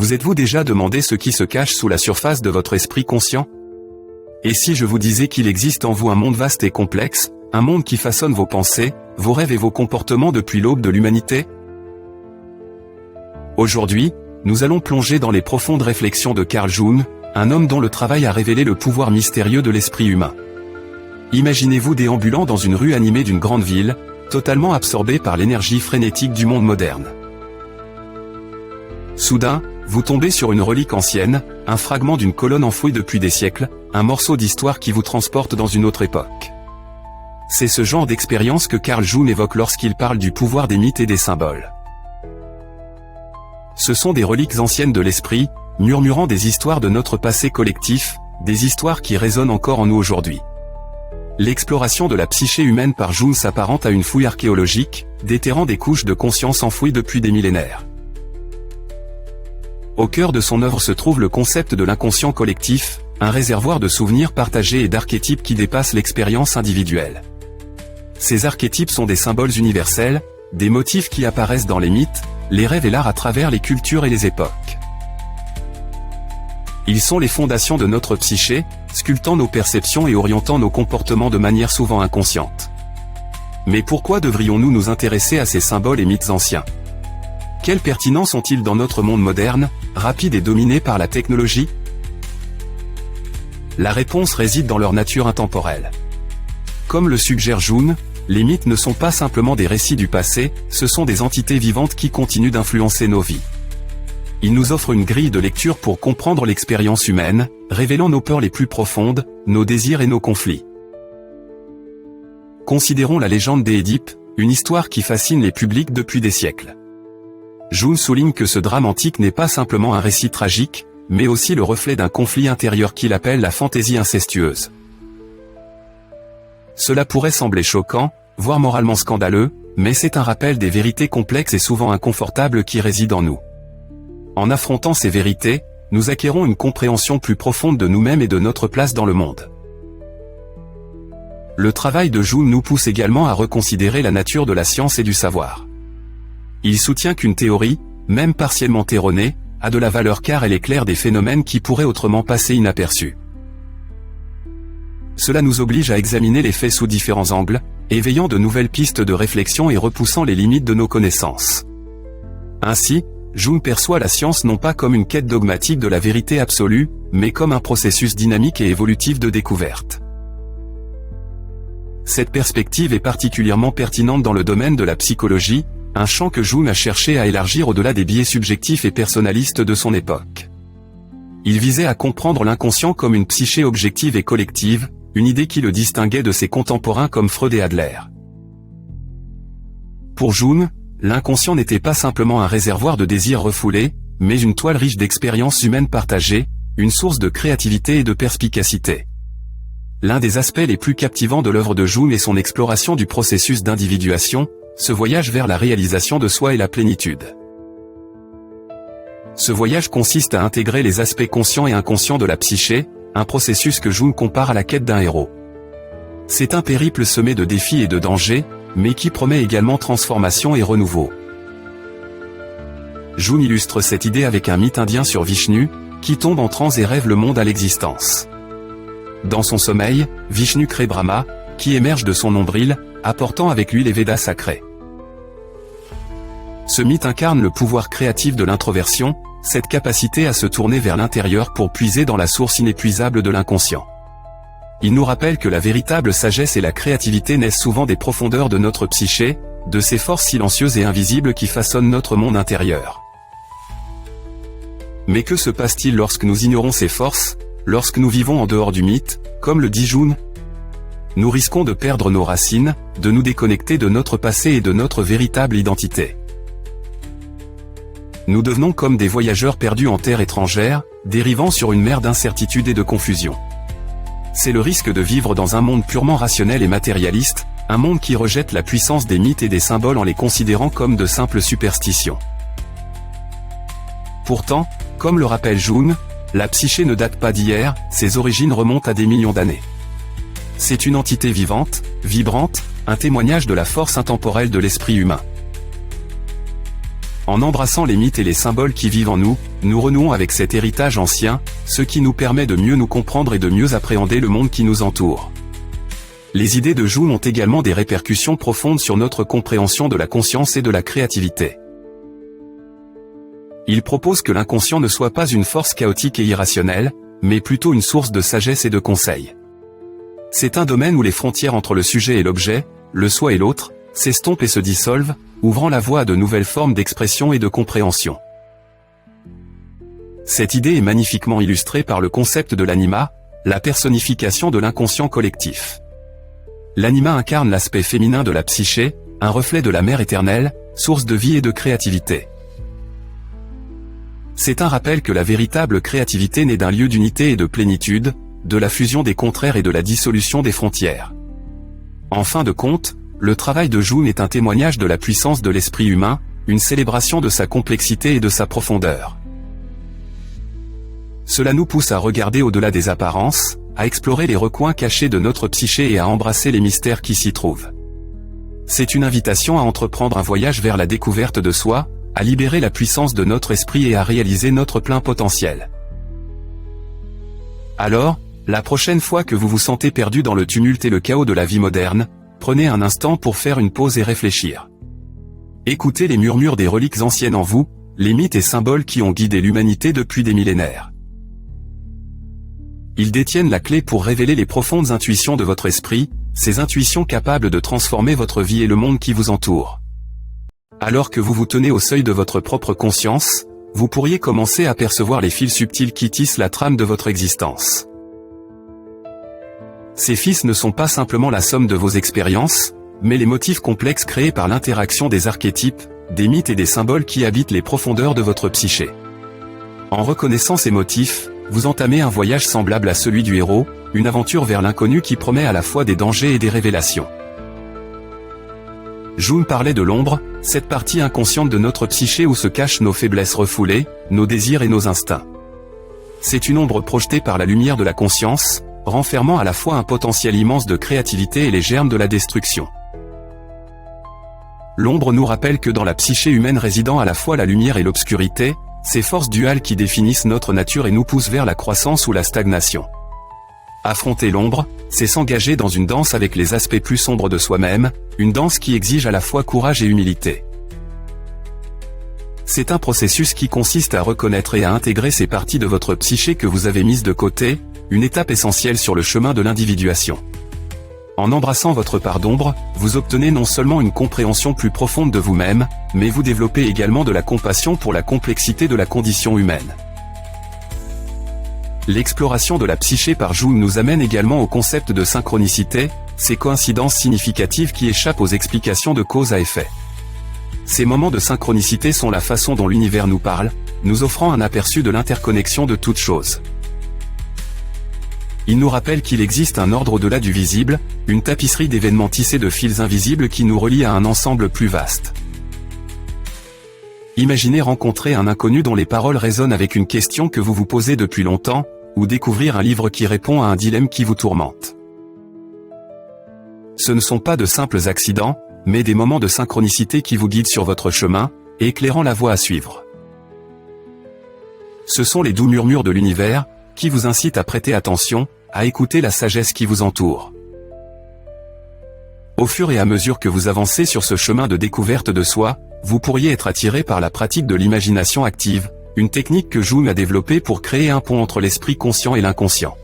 Vous êtes-vous déjà demandé ce qui se cache sous la surface de votre esprit conscient? Et si je vous disais qu'il existe en vous un monde vaste et complexe, un monde qui façonne vos pensées, vos rêves et vos comportements depuis l'aube de l'humanité? Aujourd'hui, nous allons plonger dans les profondes réflexions de Carl Jung, un homme dont le travail a révélé le pouvoir mystérieux de l'esprit humain. Imaginez-vous déambulant dans une rue animée d'une grande ville, totalement absorbé par l'énergie frénétique du monde moderne. Soudain, vous tombez sur une relique ancienne, un fragment d'une colonne enfouie depuis des siècles, un morceau d'histoire qui vous transporte dans une autre époque. C'est ce genre d'expérience que Carl Jung évoque lorsqu'il parle du pouvoir des mythes et des symboles. Ce sont des reliques anciennes de l'esprit, murmurant des histoires de notre passé collectif, des histoires qui résonnent encore en nous aujourd'hui. L'exploration de la psyché humaine par Jung s'apparente à une fouille archéologique, déterrant des couches de conscience enfouies depuis des millénaires. Au cœur de son œuvre se trouve le concept de l'inconscient collectif, un réservoir de souvenirs partagés et d'archétypes qui dépassent l'expérience individuelle. Ces archétypes sont des symboles universels, des motifs qui apparaissent dans les mythes, les rêves et l'art à travers les cultures et les époques. Ils sont les fondations de notre psyché, sculptant nos perceptions et orientant nos comportements de manière souvent inconsciente. Mais pourquoi devrions-nous nous intéresser à ces symboles et mythes anciens? Quelle pertinence ont-ils dans notre monde moderne, rapide et dominé par la technologie? La réponse réside dans leur nature intemporelle. Comme le suggère Jung, les mythes ne sont pas simplement des récits du passé, ce sont des entités vivantes qui continuent d'influencer nos vies. Ils nous offrent une grille de lecture pour comprendre l'expérience humaine, révélant nos peurs les plus profondes, nos désirs et nos conflits. Considérons la légende d'Édipe, une histoire qui fascine les publics depuis des siècles. Jung souligne que ce drame antique n'est pas simplement un récit tragique, mais aussi le reflet d'un conflit intérieur qu'il appelle la fantaisie incestueuse. Cela pourrait sembler choquant, voire moralement scandaleux, mais c'est un rappel des vérités complexes et souvent inconfortables qui résident en nous. En affrontant ces vérités, nous acquérons une compréhension plus profonde de nous-mêmes et de notre place dans le monde. Le travail de Jung nous pousse également à reconsidérer la nature de la science et du savoir. Il soutient qu'une théorie, même partiellement erronée, a de la valeur car elle éclaire des phénomènes qui pourraient autrement passer inaperçus. Cela nous oblige à examiner les faits sous différents angles, éveillant de nouvelles pistes de réflexion et repoussant les limites de nos connaissances. Ainsi, Jung perçoit la science non pas comme une quête dogmatique de la vérité absolue, mais comme un processus dynamique et évolutif de découverte. Cette perspective est particulièrement pertinente dans le domaine de la psychologie, un champ que Jung a cherché à élargir au-delà des biais subjectifs et personnalistes de son époque. Il visait à comprendre l'inconscient comme une psyché objective et collective, une idée qui le distinguait de ses contemporains comme Freud et Adler. Pour Jung, l'inconscient n'était pas simplement un réservoir de désirs refoulés, mais une toile riche d'expériences humaines partagées, une source de créativité et de perspicacité. L'un des aspects les plus captivants de l'œuvre de Jung est son exploration du processus d'individuation, ce voyage vers la réalisation de soi et la plénitude. Ce voyage consiste à intégrer les aspects conscients et inconscients de la psyché, un processus que Jung compare à la quête d'un héros. C'est un périple semé de défis et de dangers, mais qui promet également transformation et renouveau. Jung illustre cette idée avec un mythe indien sur Vishnu, qui tombe en transe et rêve le monde à l'existence. Dans son sommeil, Vishnu crée Brahma, qui émerge de son nombril, apportant avec lui les Védas sacrés. Ce mythe incarne le pouvoir créatif de l'introversion, cette capacité à se tourner vers l'intérieur pour puiser dans la source inépuisable de l'inconscient. Il nous rappelle que la véritable sagesse et la créativité naissent souvent des profondeurs de notre psyché, de ces forces silencieuses et invisibles qui façonnent notre monde intérieur. Mais que se passe-t-il lorsque nous ignorons ces forces, lorsque nous vivons en dehors du mythe, comme le dit Jung? Nous risquons de perdre nos racines, de nous déconnecter de notre passé et de notre véritable identité. Nous devenons comme des voyageurs perdus en terre étrangère, dérivant sur une mer d'incertitude et de confusion. C'est le risque de vivre dans un monde purement rationnel et matérialiste, un monde qui rejette la puissance des mythes et des symboles en les considérant comme de simples superstitions. Pourtant, comme le rappelle Jung, la psyché ne date pas d'hier, ses origines remontent à des millions d'années. C'est une entité vivante, vibrante, un témoignage de la force intemporelle de l'esprit humain. En embrassant les mythes et les symboles qui vivent en nous, nous renouons avec cet héritage ancien, ce qui nous permet de mieux nous comprendre et de mieux appréhender le monde qui nous entoure. Les idées de Jung ont également des répercussions profondes sur notre compréhension de la conscience et de la créativité. Il propose que l'inconscient ne soit pas une force chaotique et irrationnelle, mais plutôt une source de sagesse et de conseils. C'est un domaine où les frontières entre le sujet et l'objet, le soi et l'autre, s'estompent et se dissolvent, ouvrant la voie à de nouvelles formes d'expression et de compréhension. Cette idée est magnifiquement illustrée par le concept de l'anima, la personnification de l'inconscient collectif. L'anima incarne l'aspect féminin de la psyché, un reflet de la mère éternelle, source de vie et de créativité. C'est un rappel que la véritable créativité naît d'un lieu d'unité et de plénitude, de la fusion des contraires et de la dissolution des frontières. En fin de compte, le travail de Jung est un témoignage de la puissance de l'esprit humain, une célébration de sa complexité et de sa profondeur. Cela nous pousse à regarder au-delà des apparences, à explorer les recoins cachés de notre psyché et à embrasser les mystères qui s'y trouvent. C'est une invitation à entreprendre un voyage vers la découverte de soi, à libérer la puissance de notre esprit et à réaliser notre plein potentiel. Alors, la prochaine fois que vous vous sentez perdu dans le tumulte et le chaos de la vie moderne, prenez un instant pour faire une pause et réfléchir. Écoutez les murmures des reliques anciennes en vous, les mythes et symboles qui ont guidé l'humanité depuis des millénaires. Ils détiennent la clé pour révéler les profondes intuitions de votre esprit, ces intuitions capables de transformer votre vie et le monde qui vous entoure. Alors que vous vous tenez au seuil de votre propre conscience, vous pourriez commencer à percevoir les fils subtils qui tissent la trame de votre existence. Ces fils ne sont pas simplement la somme de vos expériences, mais les motifs complexes créés par l'interaction des archétypes, des mythes et des symboles qui habitent les profondeurs de votre psyché. En reconnaissant ces motifs, vous entamez un voyage semblable à celui du héros, une aventure vers l'inconnu qui promet à la fois des dangers et des révélations. Jung parlait de l'ombre, cette partie inconsciente de notre psyché où se cachent nos faiblesses refoulées, nos désirs et nos instincts. C'est une ombre projetée par la lumière de la conscience, renfermant à la fois un potentiel immense de créativité et les germes de la destruction. L'ombre nous rappelle que dans la psyché humaine résidant à la fois la lumière et l'obscurité, ces forces duales qui définissent notre nature et nous poussent vers la croissance ou la stagnation. Affronter l'ombre, c'est s'engager dans une danse avec les aspects plus sombres de soi-même, une danse qui exige à la fois courage et humilité. C'est un processus qui consiste à reconnaître et à intégrer ces parties de votre psyché que vous avez mises de côté, une étape essentielle sur le chemin de l'individuation. En embrassant votre part d'ombre, vous obtenez non seulement une compréhension plus profonde de vous-même, mais vous développez également de la compassion pour la complexité de la condition humaine. L'exploration de la psyché par Jung nous amène également au concept de synchronicité, ces coïncidences significatives qui échappent aux explications de cause à effet. Ces moments de synchronicité sont la façon dont l'univers nous parle, nous offrant un aperçu de l'interconnexion de toutes choses. Il nous rappelle qu'il existe un ordre au-delà du visible, une tapisserie d'événements tissés de fils invisibles qui nous relient à un ensemble plus vaste. Imaginez rencontrer un inconnu dont les paroles résonnent avec une question que vous vous posez depuis longtemps, ou découvrir un livre qui répond à un dilemme qui vous tourmente. Ce ne sont pas de simples accidents, mais des moments de synchronicité qui vous guident sur votre chemin, éclairant la voie à suivre. Ce sont les doux murmures de l'univers, qui vous incitent à prêter attention, à écouter la sagesse qui vous entoure. Au fur et à mesure que vous avancez sur ce chemin de découverte de soi, vous pourriez être attiré par la pratique de l'imagination active, une technique que Jung a développée pour créer un pont entre l'esprit conscient et l'inconscient.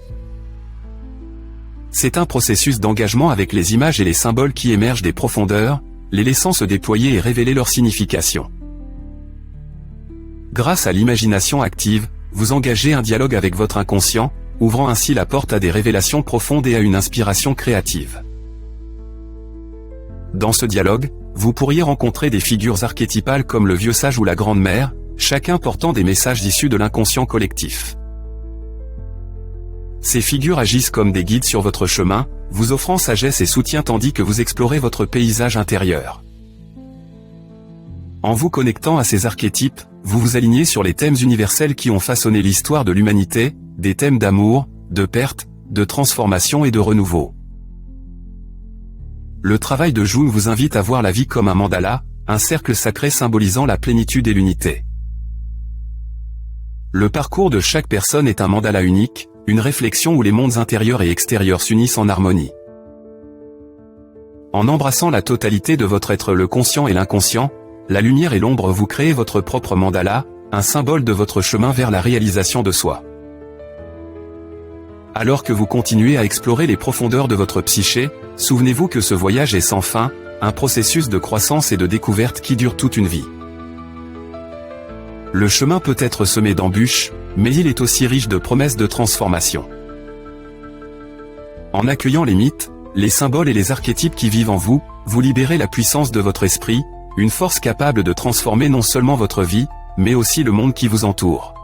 C'est un processus d'engagement avec les images et les symboles qui émergent des profondeurs, les laissant se déployer et révéler leur signification. Grâce à l'imagination active, vous engagez un dialogue avec votre inconscient, ouvrant ainsi la porte à des révélations profondes et à une inspiration créative. Dans ce dialogue, vous pourriez rencontrer des figures archétypales comme le vieux sage ou la grande-mère, chacun portant des messages issus de l'inconscient collectif. Ces figures agissent comme des guides sur votre chemin, vous offrant sagesse et soutien tandis que vous explorez votre paysage intérieur. En vous connectant à ces archétypes, vous vous alignez sur les thèmes universels qui ont façonné l'histoire de l'humanité, des thèmes d'amour, de perte, de transformation et de renouveau. Le travail de Jung vous invite à voir la vie comme un mandala, un cercle sacré symbolisant la plénitude et l'unité. Le parcours de chaque personne est un mandala unique, une réflexion où les mondes intérieurs et extérieurs s'unissent en harmonie. En embrassant la totalité de votre être, le conscient et l'inconscient, la lumière et l'ombre, vous créez votre propre mandala, un symbole de votre chemin vers la réalisation de soi. Alors que vous continuez à explorer les profondeurs de votre psyché, souvenez-vous que ce voyage est sans fin, un processus de croissance et de découverte qui dure toute une vie. Le chemin peut être semé d'embûches, mais il est aussi riche de promesses de transformation. En accueillant les mythes, les symboles et les archétypes qui vivent en vous, vous libérez la puissance de votre esprit, une force capable de transformer non seulement votre vie, mais aussi le monde qui vous entoure.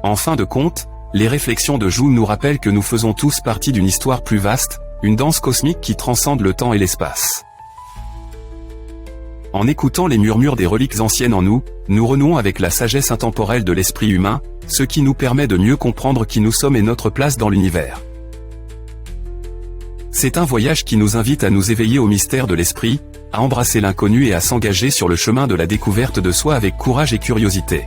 En fin de compte, les réflexions de Jung nous rappellent que nous faisons tous partie d'une histoire plus vaste, une danse cosmique qui transcende le temps et l'espace. En écoutant les murmures des reliques anciennes en nous, nous renouons avec la sagesse intemporelle de l'esprit humain, ce qui nous permet de mieux comprendre qui nous sommes et notre place dans l'univers. C'est un voyage qui nous invite à nous éveiller au mystère de l'esprit, à embrasser l'inconnu et à s'engager sur le chemin de la découverte de soi avec courage et curiosité.